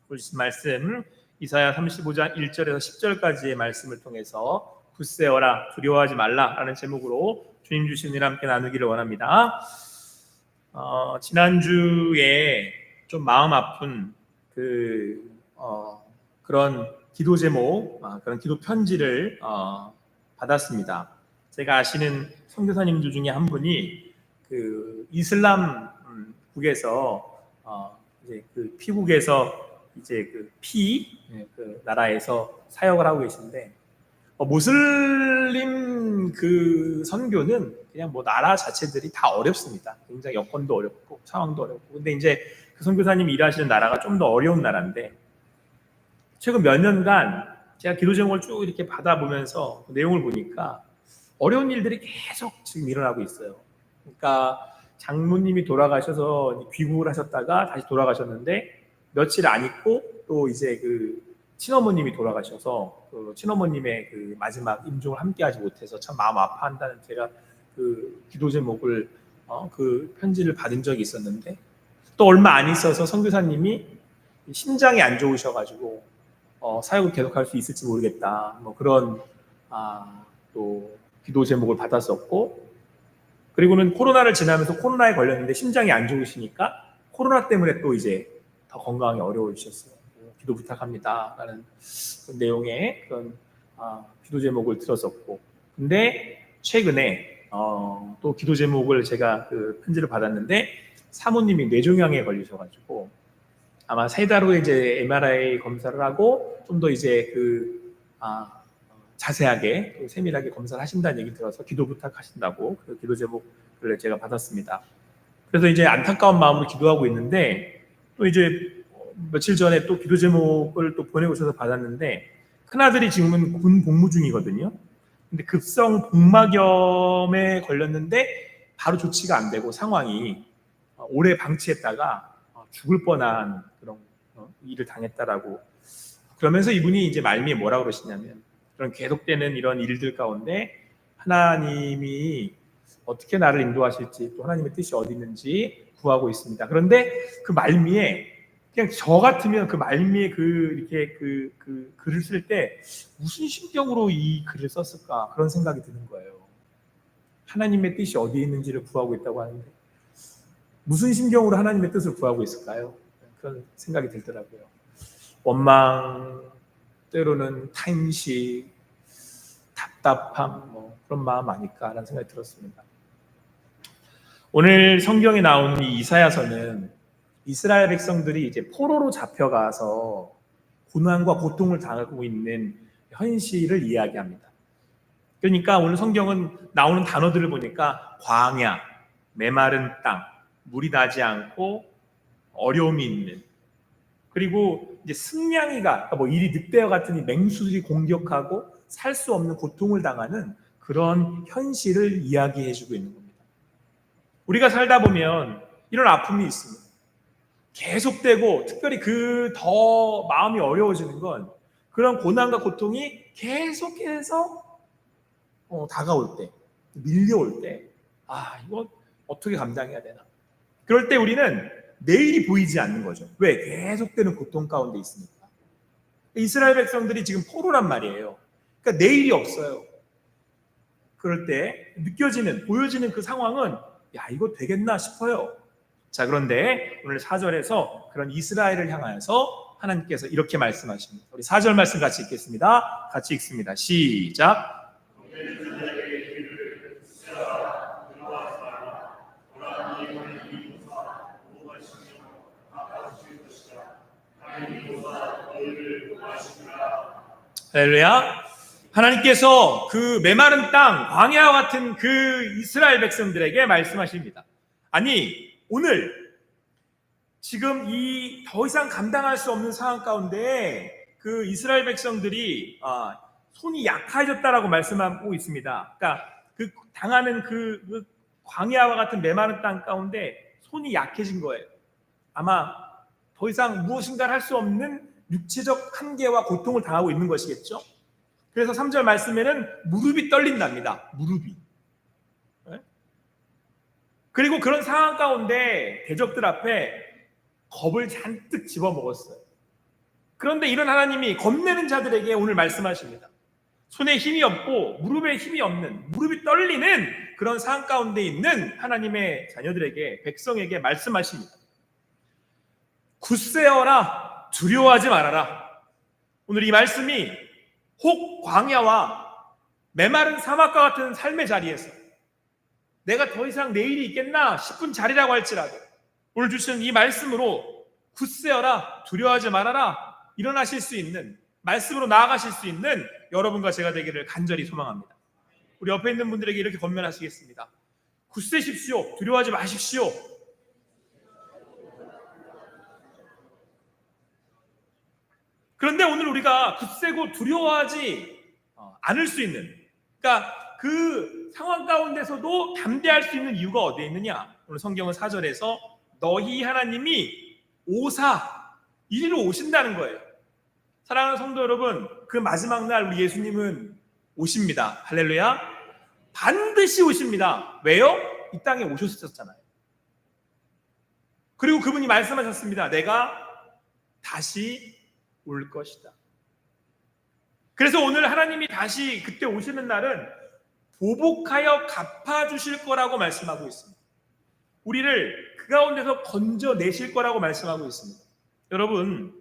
보신 말씀 이사야 35장 1절에서 10절까지의 말씀을 통해서 굳세어라 두려워하지 말라라는 제목으로 주님 주신 일 함께 나누기를 원합니다. 지난주에 좀 마음 아픈 그런 기도 제목, 그런 기도 편지를 받았습니다. 제가 아시는 선교사님들 중에 한 분이 그 이슬람국에서 이제 그 피국에서 이제 그 나라에서 사역을 하고 계신데, 무슬림 그 선교는 그냥 뭐 나라 자체들이 다 어렵습니다. 굉장히 여건도 어렵고 상황도 어렵고. 근데 이제 그 선교사님이 일하시는 나라가 좀 더 어려운 나라인데, 최근 몇 년간 제가 기도 제목을 쭉 이렇게 받아보면서 그 내용을 보니까 어려운 일들이 계속 지금 일어나고 있어요. 그러니까 장모님이 돌아가셔서 귀국을 하셨다가 다시 돌아가셨는데 며칠 안 있고 또 이제 그 친어머님이 돌아가셔서 그 친어머님의 그 마지막 임종을 함께하지 못해서 참 마음 아파한다는, 제가 그 기도 제목을 그 편지를 받은 적이 있었는데, 또 얼마 안 있어서 선교사님이 심장이 안 좋으셔가지고 사역을 계속할 수 있을지 모르겠다, 뭐 그런 또 기도 제목을 받았었고, 그리고는 코로나를 지나면서 코로나에 걸렸는데 심장이 안 좋으시니까 코로나 때문에 또 이제 더 건강이 어려워지셨어요. 기도 부탁합니다 라는 그런 내용의 그런 기도 제목을 들었었고, 근데 최근에 또 기도 제목을 제가 그 편지를 받았는데, 사모님이 뇌종양에 걸리셔가지고 아마 3달 후에 이제 MRI 검사를 하고 좀 더 이제 자세하게 세밀하게 검사를 하신다는 얘기 들어서 기도 부탁하신다고 그 기도 제목을 제가 받았습니다. 그래서 이제 안타까운 마음으로 기도하고 있는데, 또 이제 며칠 전에 또 기도 제목을 또 보내오셔서 받았는데, 큰아들이 지금은 군 복무 중이거든요. 근데 급성 복막염에 걸렸는데 바로 조치가 안 되고 상황이 오래 방치했다가 죽을 뻔한 그런 일을 당했다라고. 그러면서 이분이 이제 말미에 뭐라고 그러시냐면, 그런 계속되는 이런 일들 가운데 하나님이 어떻게 나를 인도하실지, 또 하나님의 뜻이 어디 있는지 구하고 있습니다. 그런데 그 말미에 그냥 저 같으면 그 말미에 이렇게 그 글을 쓸 때 무슨 심경으로 이 글을 썼을까, 그런 생각이 드는 거예요. 하나님의 뜻이 어디에 있는지를 구하고 있다고 하는데 무슨 심경으로 하나님의 뜻을 구하고 있을까요? 그런 생각이 들더라고요. 원망, 때로는 탄식, 답답함, 그런 마음 아닐까라는 생각이 들었습니다. 오늘 성경에 나오는 이 이사야서는 이스라엘 백성들이 이제 포로로 잡혀가서 고난과 고통을 당하고 있는 현실을 이야기합니다. 그러니까 오늘 성경은 나오는 단어들을 보니까 광야, 메마른 땅, 물이 나지 않고 어려움이 있는, 그리고 이제 승냥이가, 뭐 이리 늑대와 같은 이 맹수들이 공격하고 살 수 없는 고통을 당하는 그런 현실을 이야기해주고 있는 겁니다. 우리가 살다 보면 이런 아픔이 있습니다. 계속되고, 특별히 더 마음이 어려워지는 건 그런 고난과 고통이 계속해서 다가올 때, 밀려올 때, 이거 어떻게 감당해야 되나. 그럴 때 우리는 내일이 보이지 않는 거죠. 왜? 계속되는 고통 가운데 있으니까. 이스라엘 백성들이 지금 포로란 말이에요. 그러니까 내일이 없어요. 그럴 때 보여지는 그 상황은 이거 되겠나 싶어요. 자, 그런데 오늘 4절에서 그런 이스라엘을 향하여서 하나님께서 이렇게 말씀하십니다. 우리 4절 말씀 같이 읽겠습니다. 같이 읽습니다. 시작. 할렐루야. 하나님께서 그 메마른 땅, 광야와 같은 그 이스라엘 백성들에게 말씀하십니다. 아니, 오늘 지금 이 더 이상 감당할 수 없는 상황 가운데 그 이스라엘 백성들이 손이 약해졌다라고 말씀하고 있습니다. 그러니까 그 당하는 그 광야와 같은 메마른 땅 가운데 손이 약해진 거예요. 아마 더 이상 무엇인가를 할 수 없는 육체적 한계와 고통을 당하고 있는 것이겠죠. 그래서 3절 말씀에는 무릎이 떨린답니다. 무릎이. 그리고 그런 상황 가운데 대적들 앞에 겁을 잔뜩 집어먹었어요. 그런데 이런 하나님이 겁내는 자들에게 오늘 말씀하십니다. 손에 힘이 없고 무릎에 힘이 없는, 무릎이 떨리는 그런 상황 가운데 있는 하나님의 자녀들에게, 백성에게 말씀하십니다. 굳세어라, 두려워하지 말아라. 오늘 이 말씀이 혹 광야와 메마른 사막과 같은 삶의 자리에서 내가 더 이상 내일이 있겠나 싶은 자리라고 할지라도 오늘 주시는 이 말씀으로 굳세어라, 두려워하지 말아라, 일어나실 수 있는, 말씀으로 나아가실 수 있는 여러분과 제가 되기를 간절히 소망합니다. 우리 옆에 있는 분들에게 이렇게 권면하시겠습니다. 굳세십시오. 두려워하지 마십시오. 그런데 오늘 우리가 굳세고 두려워하지 않을 수 있는, 그러니까 그 상황 가운데서도 담대할 수 있는 이유가 어디에 있느냐? 오늘 성경은 4절에서 너희 하나님이 오사, 이리로 오신다는 거예요. 사랑하는 성도 여러분, 그 마지막 날 우리 예수님은 오십니다. 할렐루야. 반드시 오십니다. 왜요? 이 땅에 오셨었잖아요. 그리고 그분이 말씀하셨습니다. 내가 다시 올 것이다. 그래서 오늘 하나님이 다시 그때 오시는 날은 보복하여 갚아주실 거라고 말씀하고 있습니다. 우리를 그 가운데서 건져내실 거라고 말씀하고 있습니다. 여러분,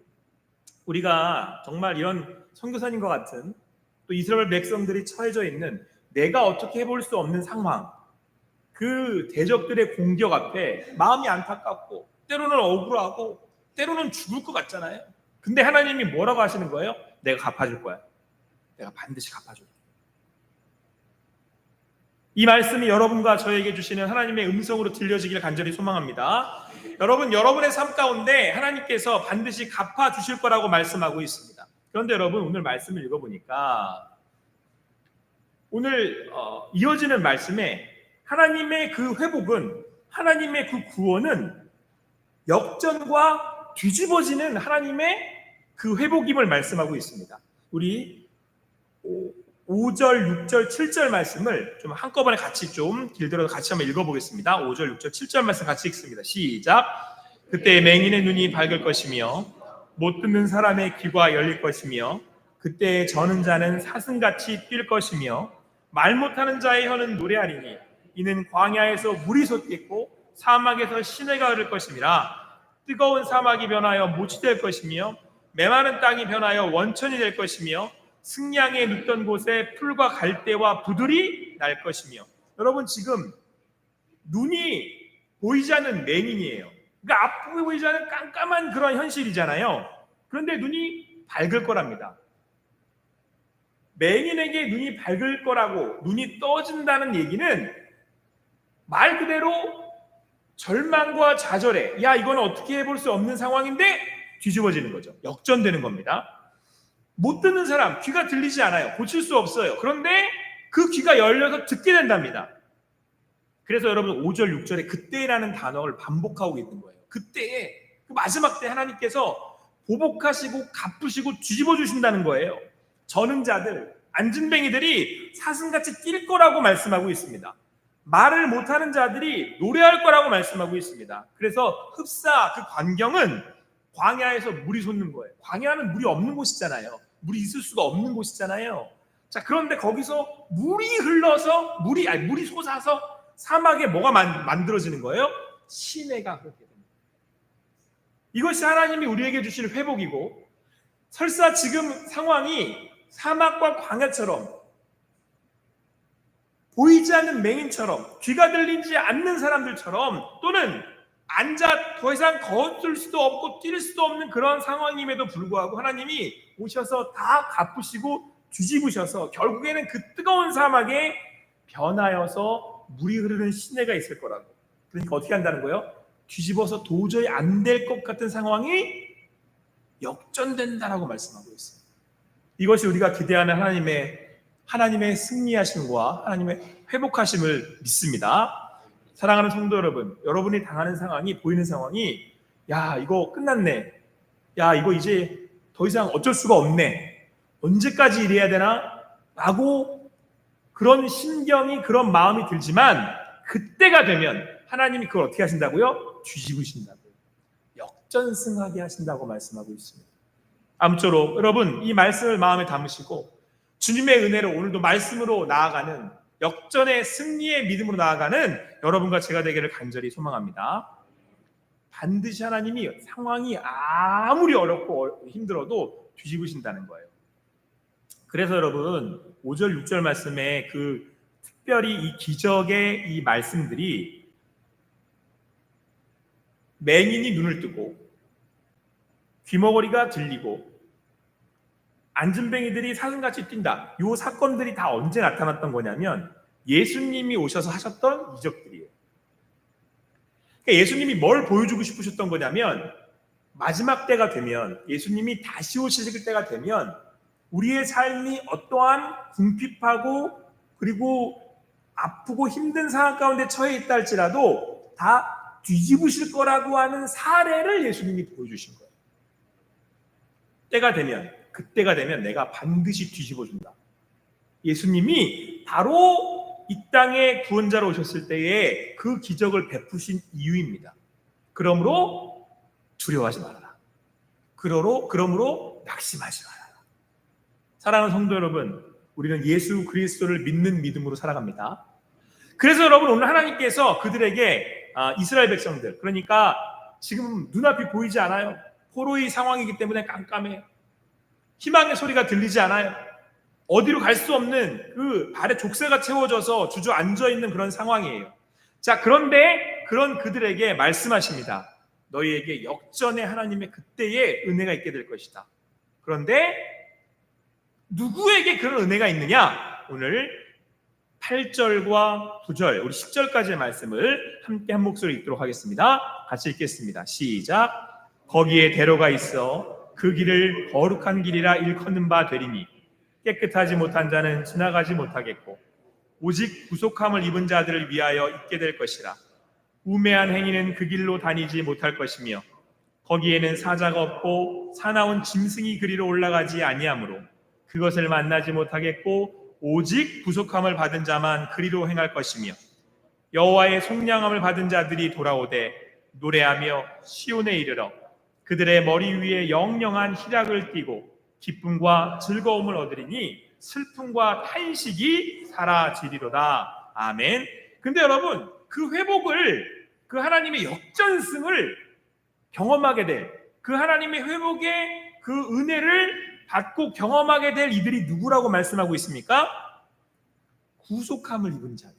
우리가 정말 이런 선교사님과 같은 또 이스라엘 백성들이 처해져 있는 내가 어떻게 해볼 수 없는 상황, 그 대적들의 공격 앞에 마음이 안타깝고 때로는 억울하고 때로는 죽을 것 같잖아요. 근데 하나님이 뭐라고 하시는 거예요? 내가 갚아줄 거야. 내가 반드시 갚아줄 거야. 이 말씀이 여러분과 저에게 주시는 하나님의 음성으로 들려지길 간절히 소망합니다. 여러분, 여러분의 삶 가운데 하나님께서 반드시 갚아주실 거라고 말씀하고 있습니다. 그런데 여러분, 오늘 말씀을 읽어보니까 오늘 이어지는 말씀에 하나님의 그 회복은, 하나님의 그 구원은 역전과 뒤집어지는 하나님의 그 회복임을 말씀하고 있습니다. 우리 5절, 6절, 7절 말씀을 좀 한꺼번에 같이 좀 길들여서 같이 한번 읽어보겠습니다. 5절, 6절, 7절 말씀 같이 읽습니다. 시작. 그때 맹인의 눈이 밝을 것이며 못 듣는 사람의 귀가 열릴 것이며 그때 저는 자는 사슴같이 뛸 것이며 말 못하는 자의 혀는 노래하리니 이는 광야에서 물이 솟겠고 사막에서 시내가 흐를 것임이라. 뜨거운 사막이 변하여 못이 될 것이며 메마른 땅이 변하여 원천이 될 것이며 승량에 눕던 곳에 풀과 갈대와 부들이 날 것이며. 여러분, 지금 눈이 보이지 않는 맹인이에요. 그러니까 앞에 보이지 않는 깜깜한 그런 현실이잖아요. 그런데 눈이 밝을 거랍니다. 맹인에게 눈이 밝을 거라고, 눈이 떠진다는 얘기는 말 그대로 절망과 좌절에, 야, 이건 어떻게 해볼 수 없는 상황인데 뒤집어지는 거죠. 역전되는 겁니다. 못 듣는 사람, 귀가 들리지 않아요. 고칠 수 없어요. 그런데 그 귀가 열려서 듣게 된답니다. 그래서 여러분 5절, 6절에 그때라는 단어를 반복하고 있는 거예요. 그때에, 그 마지막 때 하나님께서 보복하시고 갚으시고 뒤집어 주신다는 거예요. 저는 자들, 안진뱅이들이 사슴같이 뛸 거라고 말씀하고 있습니다. 말을 못하는 자들이 노래할 거라고 말씀하고 있습니다. 그래서 흡사 그 광경은 광야에서 물이 솟는 거예요. 광야는 물이 없는 곳이잖아요. 물이 있을 수가 없는 곳이잖아요. 자, 그런데 거기서 물이 흘러서 물이 솟아서 사막에 뭐가 만들어지는 거예요? 시내가 흐르게 됩니다. 이것이 하나님이 우리에게 주시는 회복이고, 설사 지금 상황이 사막과 광야처럼 보이지 않는 맹인처럼 귀가 들리지 않는 사람들처럼 또는 앉아 더 이상 걷을 수도 없고 뛸 수도 없는 그런 상황임에도 불구하고 하나님이 오셔서 다 갚으시고 뒤집으셔서 결국에는 그 뜨거운 사막에 변하여서 물이 흐르는 시내가 있을 거라고. 그러니까 어떻게 한다는 거예요? 뒤집어서 도저히 안 될 것 같은 상황이 역전된다라고 말씀하고 있습니다. 이것이 우리가 기대하는 하나님의 승리하심과 하나님의 회복하심을 믿습니다. 사랑하는 성도 여러분, 여러분이 당하는 상황이, 보이는 상황이, 야, 이거 끝났네. 야, 이거 이제 더 이상 어쩔 수가 없네. 언제까지 이래야 되나? 라고 그런 심경이, 그런 마음이 들지만 그때가 되면 하나님이 그걸 어떻게 하신다고요? 뒤집으신다고요. 역전승하게 하신다고 말씀하고 있습니다. 아무쪼록 여러분 이 말씀을 마음에 담으시고 주님의 은혜로 오늘도 말씀으로 나아가는 역전의 승리의 믿음으로 나아가는 여러분과 제가 되기를 간절히 소망합니다. 반드시 하나님이 상황이 아무리 어렵고 힘들어도 뒤집으신다는 거예요. 그래서 여러분 5절 6절 말씀에 그 특별히 이 기적의 이 말씀들이 맹인이 눈을 뜨고 귀머거리가 들리고 안진뱅이들이 사슴같이 뛴다. 이 사건들이 다 언제 나타났던 거냐면 예수님이 오셔서 하셨던 이적들이에요. 그러니까 예수님이 뭘 보여주고 싶으셨던 거냐면 마지막 때가 되면 예수님이 다시 오실 때가 되면 우리의 삶이 어떠한 궁핍하고 그리고 아프고 힘든 상황 가운데 처해 있다 할지라도 다 뒤집으실 거라고 하는 사례를 예수님이 보여주신 거예요. 그때가 되면 내가 반드시 뒤집어준다. 예수님이 바로 이 땅에 구원자로 오셨을 때에 그 기적을 베푸신 이유입니다. 그러므로 두려워하지 말아라. 그러므로 낙심하지 말아라. 사랑하는 성도 여러분, 우리는 예수 그리스도를 믿는 믿음으로 살아갑니다. 그래서 여러분 오늘 하나님께서 그들에게 이스라엘 백성들, 그러니까 지금 눈앞이 보이지 않아요. 포로의 상황이기 때문에 깜깜해요. 희망의 소리가 들리지 않아요. 어디로 갈 수 없는 그 발에 족쇄가 채워져서 주저앉아 있는 그런 상황이에요. 자, 그런데 그런 그들에게 말씀하십니다. 너희에게 역전의 하나님의 그때의 은혜가 있게 될 것이다. 그런데 누구에게 그런 은혜가 있느냐? 오늘 8절과 9절, 우리 10절까지의 말씀을 함께 한 목소리 읽도록 하겠습니다. 같이 읽겠습니다. 시작. 거기에 대로가 있어 그 길을 거룩한 길이라 일컫는 바 되리니 깨끗하지 못한 자는 지나가지 못하겠고 오직 구속함을 입은 자들을 위하여 있게 될 것이라. 우매한 행위는 그 길로 다니지 못할 것이며 거기에는 사자가 없고 사나운 짐승이 그리로 올라가지 아니하므로 그것을 만나지 못하겠고 오직 구속함을 받은 자만 그리로 행할 것이며 여호와의 속량함을 받은 자들이 돌아오되 노래하며 시온에 이르러 그들의 머리 위에 영영한 희락을 띠고 기쁨과 즐거움을 얻으리니 슬픔과 탄식이 사라지리로다. 아멘. 근데 여러분 그 회복을, 그 하나님의 역전승을 경험하게 될, 그 하나님의 회복의 그 은혜를 받고 경험하게 될 이들이 누구라고 말씀하고 있습니까? 구속함을 입은 자들.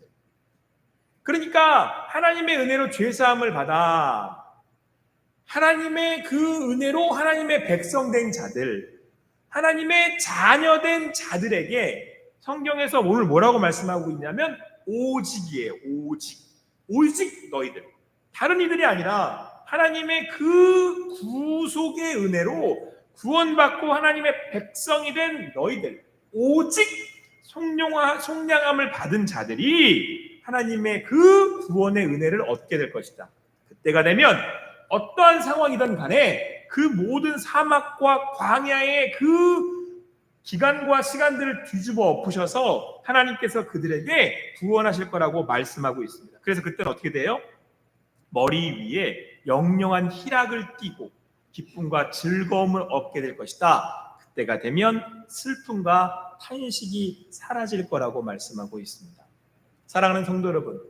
그러니까 하나님의 은혜로 죄사함을 받아 하나님의 그 은혜로 하나님의 백성된 자들, 하나님의 자녀된 자들에게 성경에서 오늘 뭐라고 말씀하고 있냐면 오직이에요. 오직 너희들. 다른 이들이 아니라 하나님의 그 구속의 은혜로 구원받고 하나님의 백성이 된 너희들, 오직 속량함을 받은 자들이 하나님의 그 구원의 은혜를 얻게 될 것이다. 그때가 되면 어떠한 상황이든 간에 그 모든 사막과 광야의 그 기간과 시간들을 뒤집어 엎으셔서 하나님께서 그들에게 구원하실 거라고 말씀하고 있습니다. 그래서 그때는 어떻게 돼요? 머리 위에 영영한 희락을 띠고 기쁨과 즐거움을 얻게 될 것이다. 그때가 되면 슬픔과 탄식이 사라질 거라고 말씀하고 있습니다. 사랑하는 성도 여러분,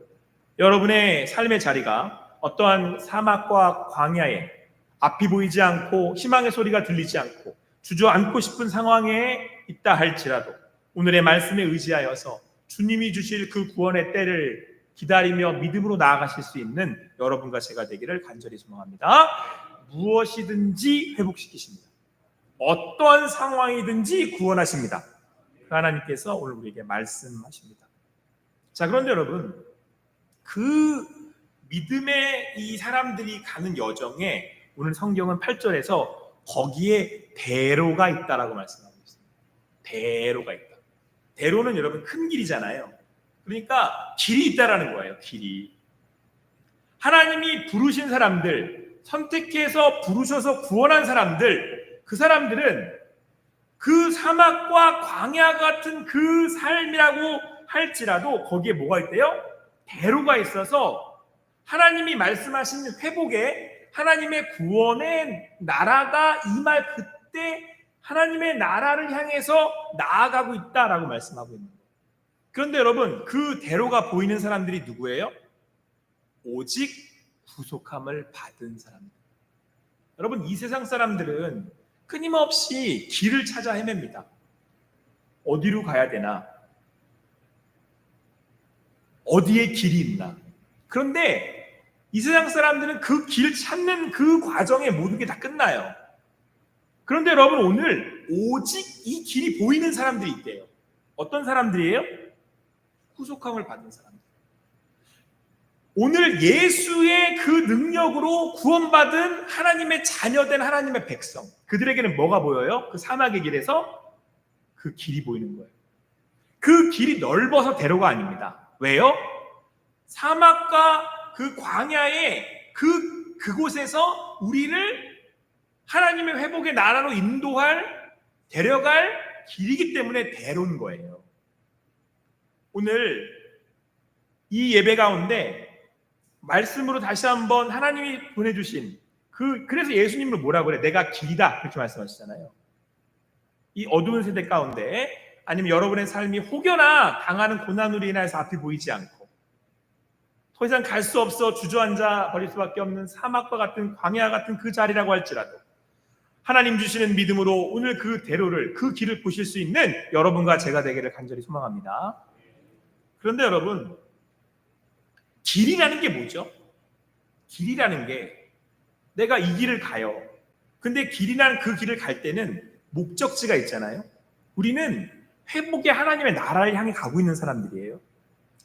여러분의 삶의 자리가 어떠한 사막과 광야에 앞이 보이지 않고 희망의 소리가 들리지 않고 주저앉고 싶은 상황에 있다 할지라도 오늘의 말씀에 의지하여서 주님이 주실 그 구원의 때를 기다리며 믿음으로 나아가실 수 있는 여러분과 제가 되기를 간절히 소망합니다. 무엇이든지 회복시키십니다. 어떠한 상황이든지 구원하십니다. 그 하나님께서 오늘 우리에게 말씀하십니다. 자, 그런데 여러분, 그 믿음의 이 사람들이 가는 여정에 오늘 성경은 8절에서 거기에 대로가 있다라고 말씀하고 있습니다. 대로가 있다. 대로는 여러분 큰 길이잖아요. 그러니까 길이 있다라는 거예요. 길이. 하나님이 부르신 사람들, 선택해서 부르셔서 구원한 사람들, 그 사람들은 그 사막과 광야 같은 그 삶이라고 할지라도 거기에 뭐가 있대요? 대로가 있어서 하나님이 말씀하신 회복에 하나님의 구원의 나라가 임할 그때 하나님의 나라를 향해서 나아가고 있다라고 말씀하고 있는 거예요. 그런데 여러분, 그 대로가 보이는 사람들이 누구예요? 오직 구속함을 받은 사람들. 여러분, 이 세상 사람들은 끊임없이 길을 찾아 헤맵니다. 어디로 가야 되나? 어디에 길이 있나? 그런데 이 세상 사람들은 그 길 찾는 그 과정에 모든 게 다 끝나요. 그런데 여러분, 오늘 오직 이 길이 보이는 사람들이 있대요. 어떤 사람들이에요? 구속함을 받은 사람들. 오늘 예수의 그 능력으로 구원받은 하나님의 자녀된 하나님의 백성, 그들에게는 뭐가 보여요? 그 사막의 길에서 그 길이 보이는 거예요. 그 길이 넓어서 대로가 아닙니다. 왜요? 사막과 그 광야의 그곳에서 우리를 하나님의 회복의 나라로 데려갈 길이기 때문에 대로인 거예요. 오늘 이 예배 가운데 말씀으로 다시 한번 하나님이 보내주신 그래서 예수님을 뭐라 그래? 내가 길이다, 그렇게 말씀하시잖아요. 이 어두운 세대 가운데, 아니면 여러분의 삶이 혹여나 당하는 고난으로 인해서 앞이 보이지 않고 더 이상 갈 수 없어 주저앉아 버릴 수밖에 없는 사막과 같은 광야 같은 그 자리라고 할지라도 하나님 주시는 믿음으로 오늘 그 대로를, 그 길을 보실 수 있는 여러분과 제가 되기를 간절히 소망합니다. 그런데 여러분, 길이라는 게 뭐죠? 길이라는 게 내가 이 길을 가요. 근데 길이라는 그 길을 갈 때는 목적지가 있잖아요. 우리는 회복의 하나님의 나라를 향해 가고 있는 사람들이에요.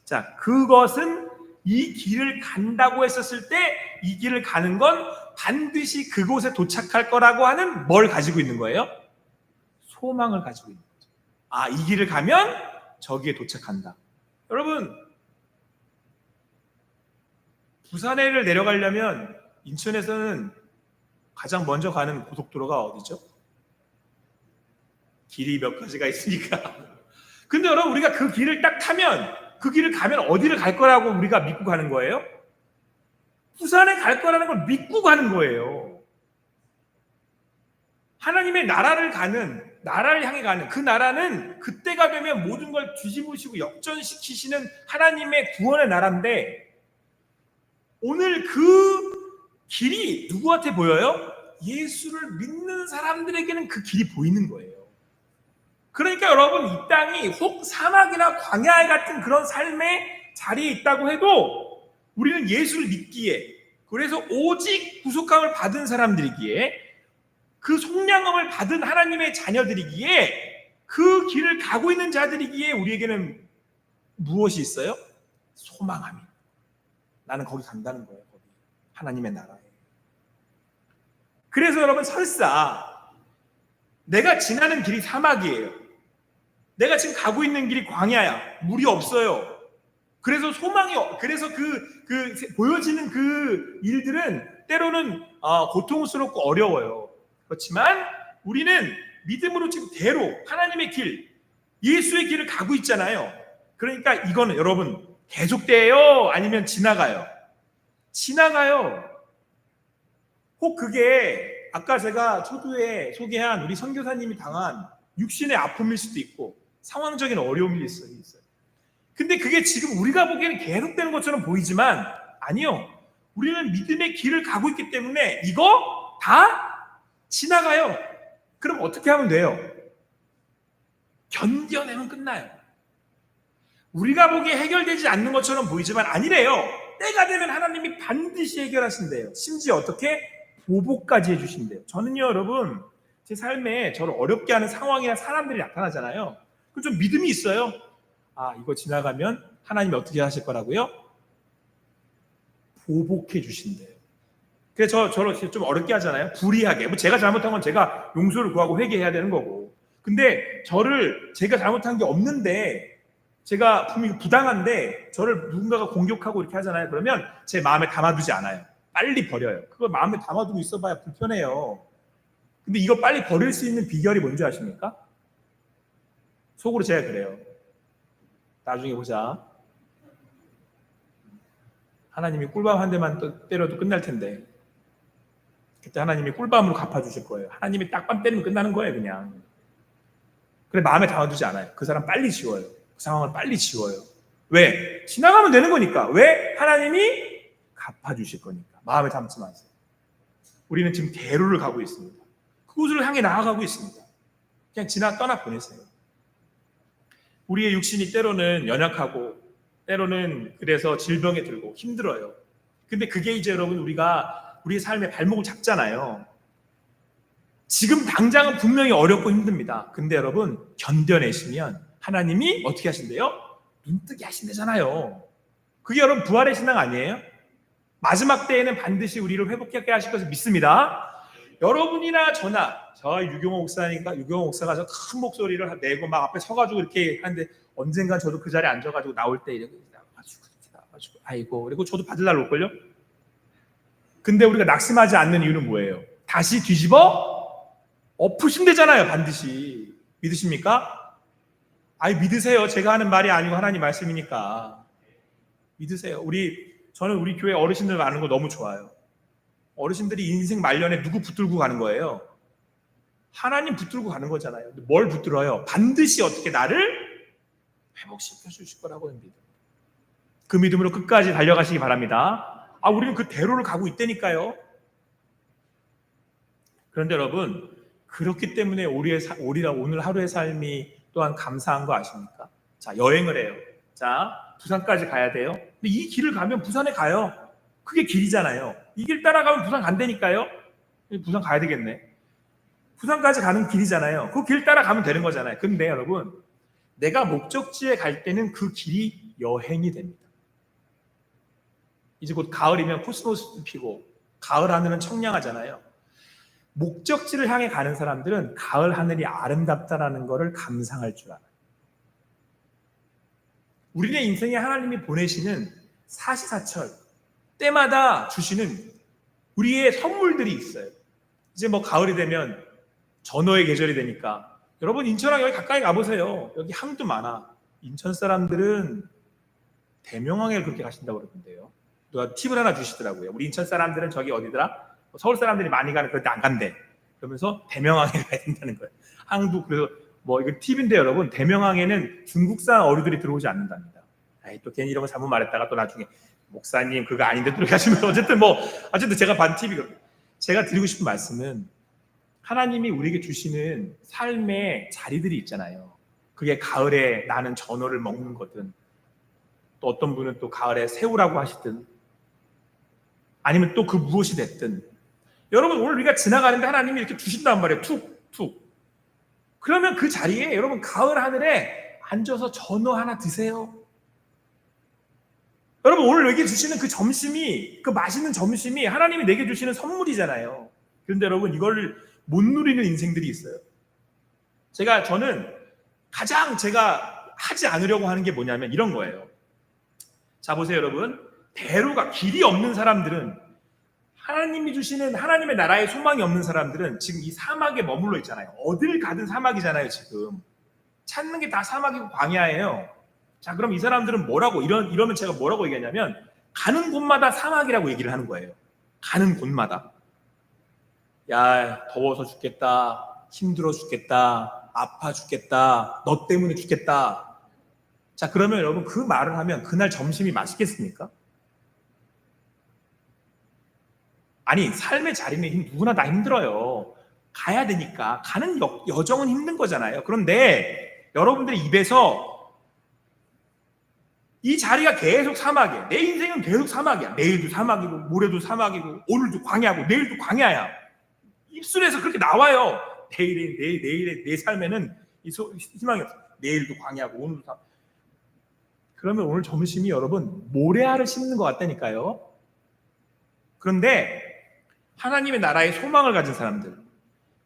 자, 그것은 이 길을 간다고 했었을 때 이 길을 가는 건 반드시 그곳에 도착할 거라고 하는 뭘 가지고 있는 거예요? 소망을 가지고 있는 거죠. 아, 이 길을 가면 저기에 도착한다. 여러분, 부산에를 내려가려면 인천에서는 가장 먼저 가는 고속도로가 어디죠? 길이 몇 가지가 있으니까. 근데 여러분, 우리가 그 길을 딱 타면, 그 길을 가면 어디를 갈 거라고 우리가 믿고 가는 거예요? 부산에 갈 거라는 걸 믿고 가는 거예요. 하나님의 나라를 향해 가는 그 나라는 그때가 되면 모든 걸 뒤집으시고 역전시키시는 하나님의 구원의 나라인데, 오늘 그 길이 누구한테 보여요? 예수를 믿는 사람들에게는 그 길이 보이는 거예요. 그러니까 여러분, 이 땅이 혹 사막이나 광야 같은 그런 삶의 자리에 있다고 해도 우리는 예수를 믿기에, 그래서 오직 구속함을 받은 사람들이기에, 그 속량함을 받은 하나님의 자녀들이기에, 그 길을 가고 있는 자들이기에 우리에게는 무엇이 있어요? 소망함이. 나는 거기 간다는 거예요. 거기 하나님의 나라에. 그래서 여러분, 설사 내가 지나는 길이 사막이에요. 내가 지금 가고 있는 길이 광야야. 물이 없어요. 그래서 그래서 보여지는 그 일들은 때로는 고통스럽고 어려워요. 그렇지만 우리는 믿음으로 지금 대로 하나님의 길, 예수의 길을 가고 있잖아요. 그러니까 이거는 여러분 계속돼요? 아니면 지나가요? 지나가요. 혹 그게 아까 제가 초두에 소개한 우리 선교사님이 당한 육신의 아픔일 수도 있고 상황적인 어려움일 수도 있어요. 근데 그게 지금 우리가 보기에는 계속되는 것처럼 보이지만 아니요. 우리는 믿음의 길을 가고 있기 때문에 이거 다 지나가요. 그럼 어떻게 하면 돼요? 견뎌내면 끝나요. 우리가 보기에 해결되지 않는 것처럼 보이지만 아니래요. 때가 되면 하나님이 반드시 해결하신대요. 심지어 어떻게? 보복까지 해주신대요. 저는요, 여러분, 제 삶에 저를 어렵게 하는 상황이나 사람들이 나타나잖아요. 그럼 좀 믿음이 있어요. 아, 이거 지나가면 하나님이 어떻게 하실 거라고요? 보복해 주신대요. 그래서 저를 좀 어렵게 하잖아요. 불의하게. 뭐 제가 잘못한 건 제가 용서를 구하고 회개해야 되는 거고. 근데 제가 잘못한 게 없는데, 제가 분명히 부당한데 저를 누군가가 공격하고 이렇게 하잖아요. 그러면 제 마음에 담아두지 않아요. 빨리 버려요. 그걸 마음에 담아두고 있어봐야 불편해요. 근데 이거 빨리 버릴 수 있는 비결이 뭔지 아십니까? 속으로 제가 그래요. 나중에 보자. 하나님이 꿀밤 한 대만 때려도 끝날 텐데. 그때 하나님이 꿀밤으로 갚아주실 거예요. 하나님이 딱밤 때리면 끝나는 거예요, 그냥. 그래, 마음에 담아두지 않아요. 그 사람 빨리 지워요. 그 상황을 빨리 지워요. 왜? 지나가면 되는 거니까. 왜? 하나님이 갚아주실 거니까. 마음에 담지 마세요. 우리는 지금 대로를 가고 있습니다. 그곳을 향해 나아가고 있습니다. 그냥 떠나 보내세요. 우리의 육신이 때로는 연약하고 때로는 그래서 질병에 들고 힘들어요. 근데 그게 이제 여러분 우리가 우리의 삶의 발목을 잡잖아요. 지금 당장은 분명히 어렵고 힘듭니다. 근데 여러분 견뎌내시면 하나님이 어떻게 하신대요? 눈뜨게 하신대잖아요. 그게 여러분 부활의 신앙 아니에요? 마지막 때에는 반드시 우리를 회복하게 하실 것을 믿습니다. 여러분이나 저나 저 유경호 목사가 저 큰 목소리를 내고 막 앞에 서가지고 이렇게 하는데 언젠간 저도 그 자리에 앉아가지고 나올 때 이렇게 나와가지고 아이고 그리고 저도 받을 날 올걸요? 근데 우리가 낙심하지 않는 이유는 뭐예요? 다시 뒤집어 엎으시면 되잖아요. 반드시. 믿으십니까? 아이 믿으세요. 제가 하는 말이 아니고 하나님 말씀이니까 믿으세요. 저는 우리 교회 어르신들 많은 거 너무 좋아요. 어르신들이 인생 말년에 누구 붙들고 가는 거예요? 하나님 붙들고 가는 거잖아요. 뭘 붙들어요? 반드시 어떻게 나를 회복시켜 주실 거라고 믿어요. 그 믿음으로 끝까지 달려가시기 바랍니다. 우리는 그 대로를 가고 있다니까요. 그런데 여러분 그렇기 때문에 우리가 오늘 하루의 삶이 또한 감사한 거 아십니까? 자, 여행을 해요. 자, 부산까지 가야 돼요. 근데 이 길을 가면 부산에 가요. 그게 길이잖아요. 이 길 따라가면 부산 간다니까요. 부산 가야 되겠네. 부산까지 가는 길이잖아요. 그 길 따라가면 되는 거잖아요. 근데 여러분 내가 목적지에 갈 때는 그 길이 여행이 됩니다. 이제 곧 가을이면 코스모스 피고 가을 하늘은 청량하잖아요. 목적지를 향해 가는 사람들은 가을 하늘이 아름답다라는 것을 감상할 줄 알아요. 우리의 인생에 하나님이 보내시는 사시사철 때마다 주시는 우리의 선물들이 있어요. 이제 뭐 가을이 되면 전어의 계절이 되니까 여러분 인천항 여기 가까이 가보세요. 여기 항도 많아. 인천 사람들은 대명항에 그렇게 가신다고 그러던데요. 누가 팁을 하나 주시더라고요. 우리 인천 사람들은 저기 어디더라? 서울 사람들이 많이 가는 그런데 안 간대. 그러면서 대명항에 가야 된다는 거예요. 항도 그래서 뭐 이거 팁인데 여러분 대명항에는 중국산 어류들이 들어오지 않는답니다. 또 괜히 이런 거 잘못 말했다가 또 나중에 목사님 그거 아닌데 또 이렇게 하시면 어쨌든 제가 반 팁이거든요. 제가 드리고 싶은 말씀은 하나님이 우리에게 주시는 삶의 자리들이 있잖아요. 그게 가을에 나는 전어를 먹는 거든 또 어떤 분은 또 가을에 새우라고 하시든 아니면 또 그 무엇이 됐든 여러분 오늘 우리가 지나가는데 하나님이 이렇게 주신단 말이에요. 툭툭. 그러면 그 자리에 여러분 가을 하늘에 앉아서 전어 하나 드세요. 여러분 오늘 내게 주시는 그 점심이 그 맛있는 점심이 하나님이 내게 주시는 선물이잖아요. 그런데 여러분 이걸 못 누리는 인생들이 있어요. 저는 가장 제가 하지 않으려고 하는 게 뭐냐면 이런 거예요. 자 보세요 여러분. 대로가 길이 없는 사람들은 하나님이 주시는 하나님의 나라의 소망이 없는 사람들은 지금 이 사막에 머물러 있잖아요. 어딜 가든 사막이잖아요. 지금 찾는 게 다 사막이고 광야예요. 자 그럼 이 사람들은 뭐라고 이러면 제가 뭐라고 얘기하냐면 가는 곳마다 사막이라고 얘기를 하는 거예요. 가는 곳마다 야 더워서 죽겠다, 힘들어 죽겠다, 아파 죽겠다, 너 때문에 죽겠다. 자 그러면 여러분 그 말을 하면 그날 점심이 맛있겠습니까? 아니 삶의 자리는 누구나 다 힘들어요. 가야 되니까 가는 여정은 힘든 거잖아요. 그런데 여러분들의 입에서 이 자리가 계속 사막이에요. 내 인생은 계속 사막이야. 내일도 사막이고 모레도 사막이고 오늘도 광야고 내일도 광야야. 입술에서 그렇게 나와요. 내일의 내 삶에는 희망이 없어. 내일도 광야고 오늘도 사막. 그러면 오늘 점심이 여러분 모래알을 씹는 것 같다니까요. 그런데 하나님의 나라에 소망을 가진 사람들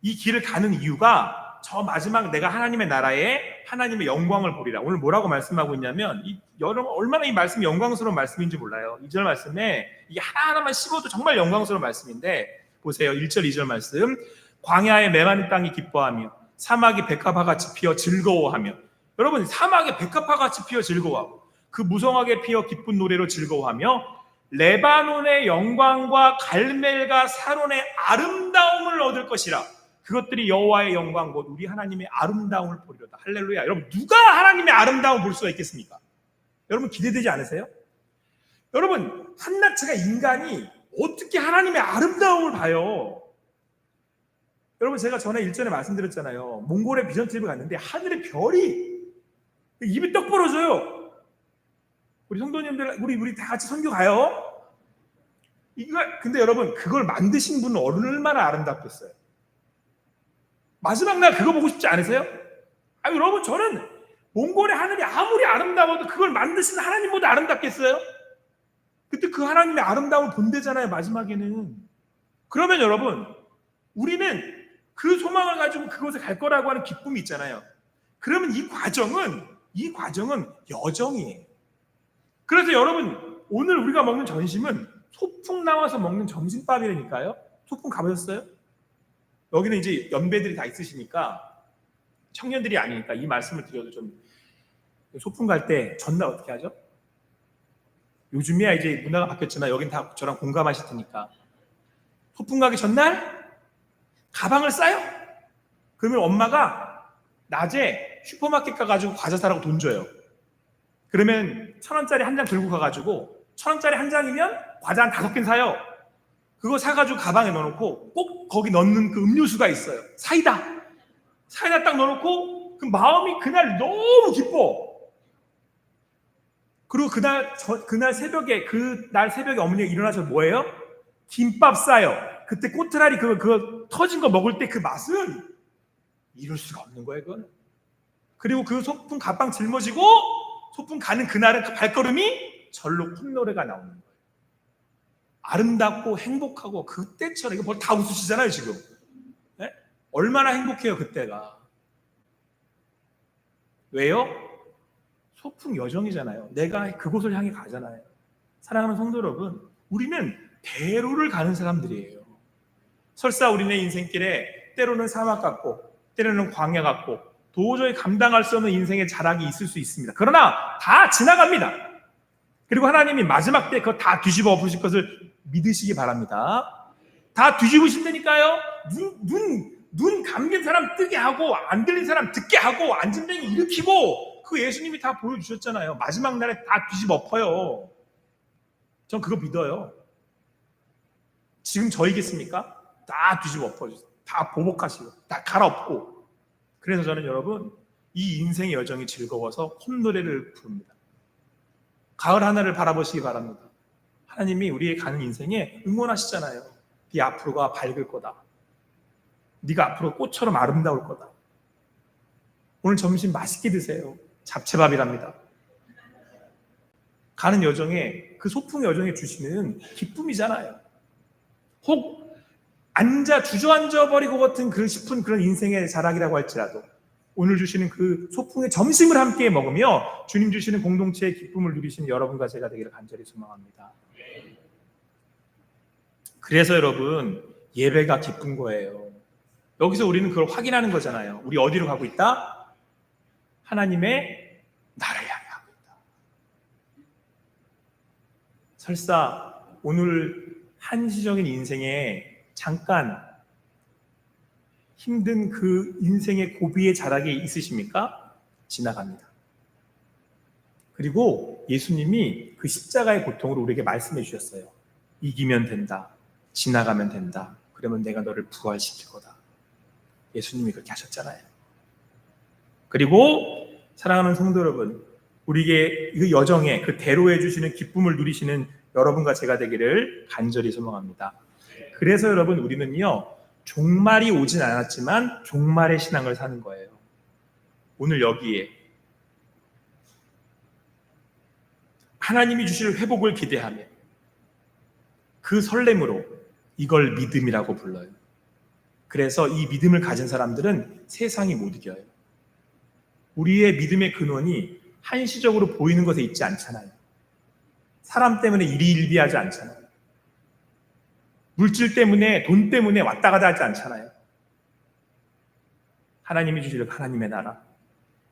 이 길을 가는 이유가 저 마지막 내가 하나님의 나라에 하나님의 영광을 보리라. 오늘 뭐라고 말씀하고 있냐면 여러분 얼마나 이 말씀이 영광스러운 말씀인지 몰라요. 2절 말씀에 이게 하나하나만 씹어도 정말 영광스러운 말씀인데 보세요. 1절 2절 말씀 광야의 메마른 땅이 기뻐하며 사막이 백합화같이 피어 즐거워하며 여러분 사막에 백합화같이 피어 즐거워하고 그 무성하게 피어 기쁜 노래로 즐거워하며 레바논의 영광과 갈멜과 사론의 아름다움을 얻을 것이라. 그것들이 여호와의 영광 곧 우리 하나님의 아름다움을 보리로다. 할렐루야. 여러분, 누가 하나님의 아름다움을 볼 수가 있겠습니까? 여러분, 기대되지 않으세요? 여러분, 한낱의 인간이 어떻게 하나님의 아름다움을 봐요? 여러분, 제가 전에 일전에 말씀드렸잖아요. 몽골에 비전 트립을 갔는데 하늘의 별이 입이 떡 벌어져요. 우리 성도님들, 우리 다 같이 선교 가요. 근데 여러분, 그걸 만드신 분은 얼마나 아름답겠어요? 마지막 날 그거 보고 싶지 않으세요? 여러분, 저는 몽골의 하늘이 아무리 아름다워도 그걸 만드신 하나님보다 아름답겠어요? 그때 그 하나님의 아름다움을 본대잖아요, 마지막에는. 그러면 여러분, 우리는 그 소망을 가지고 그곳에 갈 거라고 하는 기쁨이 있잖아요. 그러면 이 과정은 여정이에요. 그래서 여러분, 오늘 우리가 먹는 점심은 소풍 나와서 먹는 점심밥이라니까요. 소풍 가보셨어요? 여기는 이제 연배들이 다 있으시니까, 청년들이 아니니까 이 말씀을 드려도 좀, 소풍 갈 때 전날 어떻게 하죠? 요즘이야 이제 문화가 바뀌었지만 여긴 다 저랑 공감하실 테니까, 소풍 가기 전날 가방을 싸요. 그러면 엄마가 낮에 슈퍼마켓 가가지고 과자 사라고 돈 줘요. 그러면 1,000원짜리 한 장 들고 가가지고 1,000원짜리 한 장이면 과자 한 5개 사요. 그거 사가지고 가방에 넣어놓고 꼭 거기 넣는 그 음료수가 있어요. 사이다 딱 넣어놓고 그 마음이 그날 너무 기뻐. 그리고 그날 새벽에 어머니가 일어나서 뭐예요? 김밥 싸요. 그때 꼬트라리 그거 터진 거 먹을 때 그 맛은 이룰 수가 없는 거예요, 그건. 그리고 그 소풍 가방 짊어지고 소풍 가는 그날은 그 발걸음이 절로 콧노래가 나오는 거예요. 아름답고 행복하고 그때처럼. 이거 다 웃으시잖아요, 지금. 네? 얼마나 행복해요, 그때가. 왜요? 소풍 여정이잖아요. 내가 그곳을 향해 가잖아요. 사랑하는 성도 여러분, 우리는 대로를 가는 사람들이에요. 설사 우리네 인생길에 때로는 사막 같고 때로는 광야 같고 도저히 감당할 수 없는 인생의 자락이 있을 수 있습니다. 그러나 다 지나갑니다. 그리고 하나님이 마지막 때 그거 다 뒤집어 엎으실 것을 믿으시기 바랍니다. 다 뒤집으신다니까요. 눈 감긴 사람 뜨게 하고 안 들린 사람 듣게 하고 안진뱅이 일으키고, 그 예수님이 다 보여주셨잖아요. 마지막 날에 다 뒤집어 엎어요. 전 그거 믿어요. 지금 저이겠습니까? 다 뒤집어 엎어주세요. 다 보복하시고 다 갈아엎고. 그래서 저는 여러분, 이 인생의 여정이 즐거워서 콧노래를 부릅니다. 가을 하늘을 바라보시기 바랍니다. 하나님이 우리의 가는 인생에 응원하시잖아요. 네 앞으로가 밝을 거다. 네가 앞으로 꽃처럼 아름다울 거다. 오늘 점심 맛있게 드세요. 잡채밥이랍니다. 가는 여정에, 그 소풍의 여정에 주시는 기쁨이잖아요. 혹 주저앉아 버리고 같은 싶은 그런 인생의 자락이라고 할지라도 오늘 주시는 그 소풍의 점심을 함께 먹으며 주님 주시는 공동체의 기쁨을 누리시는 여러분과 제가 되기를 간절히 소망합니다. 그래서 여러분, 예배가 기쁜 거예요. 여기서 우리는 그걸 확인하는 거잖아요. 우리 어디로 가고 있다? 하나님의 나라를 향해 가고 있다. 설사 오늘 한시적인 인생에 잠깐 힘든 그 인생의 고비의 자락에 있으십니까? 지나갑니다. 그리고 예수님이 그 십자가의 고통으로 우리에게 말씀해 주셨어요. 이기면 된다. 지나가면 된다. 그러면 내가 너를 부활시킬 거다. 예수님이 그렇게 하셨잖아요. 그리고 사랑하는 성도 여러분, 우리에게 그 여정에 그 대로해 주시는 기쁨을 누리시는 여러분과 제가 되기를 간절히 소망합니다. 그래서 여러분, 우리는요, 종말이 오진 않았지만 종말의 신앙을 사는 거예요. 오늘 여기에 하나님이 주실 회복을 기대하며 그 설렘으로 이걸 믿음이라고 불러요. 그래서 이 믿음을 가진 사람들은 세상이 못 이겨요. 우리의 믿음의 근원이 한시적으로 보이는 것에 있지 않잖아요. 사람 때문에 일희일비하지 않잖아요. 물질 때문에, 돈 때문에 왔다 갔다 하지 않잖아요. 하나님이 주실 그 하나님의 나라,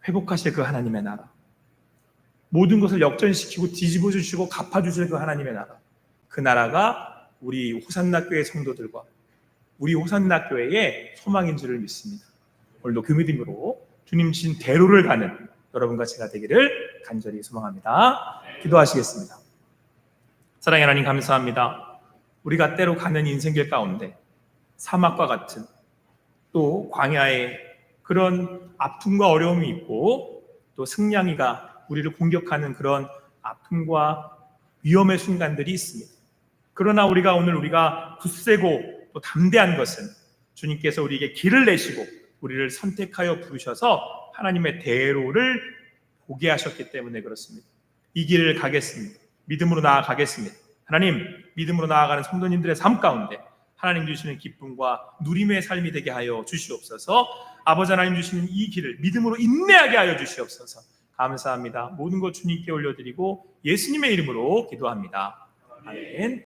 회복하실 그 하나님의 나라, 모든 것을 역전시키고 뒤집어 주시고 갚아주실 그 하나님의 나라, 그 나라가 우리 호산나 교회 성도들과 우리 호산나 교회의 소망인 줄을 믿습니다. 오늘도 그 믿음으로 주님 주신 대로를 가는 여러분과 제가 되기를 간절히 소망합니다. 기도하시겠습니다. 사랑의 하나님 감사합니다. 우리가 때로 가는 인생길 가운데 사막과 같은 또 광야에 그런 아픔과 어려움이 있고 또 승냥이가 우리를 공격하는 그런 아픔과 위험의 순간들이 있습니다. 그러나 우리가 굳세고 또 담대한 것은 주님께서 우리에게 길을 내시고 우리를 선택하여 부르셔서 하나님의 대로를 보게 하셨기 때문에 그렇습니다. 이 길을 가겠습니다. 믿음으로 나아가겠습니다. 하나님, 믿음으로 나아가는 성도님들의 삶 가운데 하나님 주시는 기쁨과 누림의 삶이 되게 하여 주시옵소서. 아버지 하나님 주시는 이 길을 믿음으로 인내하게 하여 주시옵소서. 감사합니다. 모든 것 주님께 올려드리고 예수님의 이름으로 기도합니다. 아멘.